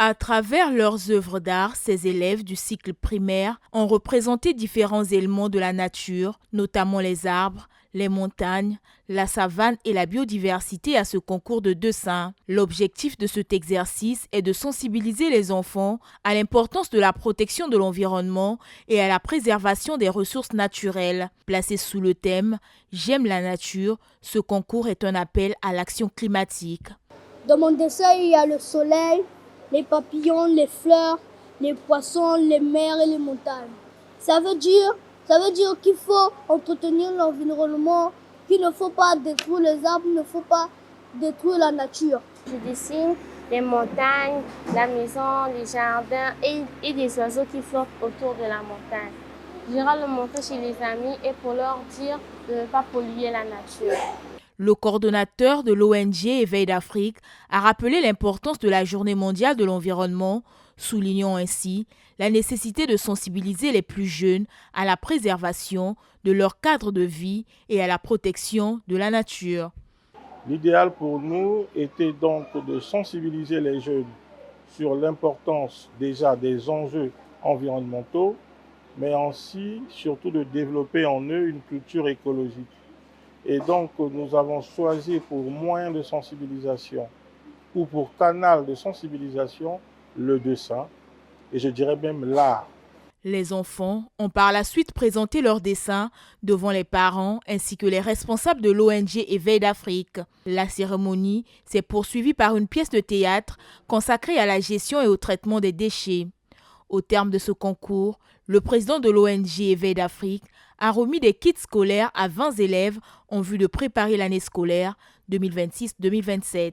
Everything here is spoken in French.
À travers leurs œuvres d'art, ces élèves du cycle primaire ont représenté différents éléments de la nature, notamment les arbres, les montagnes, la savane et la biodiversité à ce concours de dessins. L'objectif de cet exercice est de sensibiliser les enfants à l'importance de la protection de l'environnement et à la préservation des ressources naturelles. Placé sous le thème « J'aime la nature », ce concours est un appel à l'action climatique. Dans mon dessin, il y a le soleil, les papillons, les fleurs, les poissons, les mers et les montagnes. Ça veut dire qu'il faut entretenir l'environnement, qu'il ne faut pas détruire les arbres, il ne faut pas détruire la nature. Je dessine les montagnes, la maison, les jardins et des oiseaux qui flottent autour de la montagne. J'irai le montrer chez les amis et pour leur dire de ne pas polluer la nature. Le coordonnateur de l'ONG Éveil d'Afrique a rappelé l'importance de la Journée mondiale de l'environnement, soulignant ainsi la nécessité de sensibiliser les plus jeunes à la préservation de leur cadre de vie et à la protection de la nature. L'idéal pour nous était donc de sensibiliser les jeunes sur l'importance déjà des enjeux environnementaux, mais aussi surtout de développer en eux une culture écologique. Et donc, nous avons choisi pour moyen de sensibilisation ou pour canal de sensibilisation le dessin et je dirais même l'art. Les enfants ont par la suite présenté leurs dessins devant les parents ainsi que les responsables de l'ONG Éveil d'Afrique. La cérémonie s'est poursuivie par une pièce de théâtre consacrée à la gestion et au traitement des déchets. Au terme de ce concours, le président de l'ONG Éveil d'Afrique a remis des kits scolaires à 20 élèves en vue de préparer l'année scolaire 2026-2027.